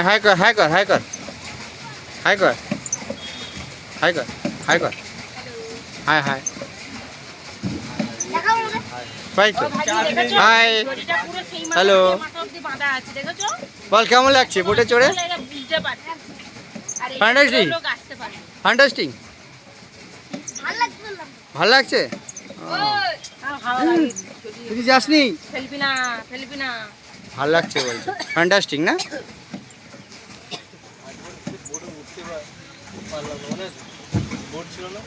high কর high কর high কর হাই কর হাই কর হাই কর হাই হাই হাই হ্যালো বল কেমন লাগছে বোটে চড়ে ফ্যান্টাস্টিং ফ্যান্টাস্টিং ভালো লাগছে তুই যাসনি ভালো লাগছে বলছে ফ্যান্টাস্টিং না বোট ছিল না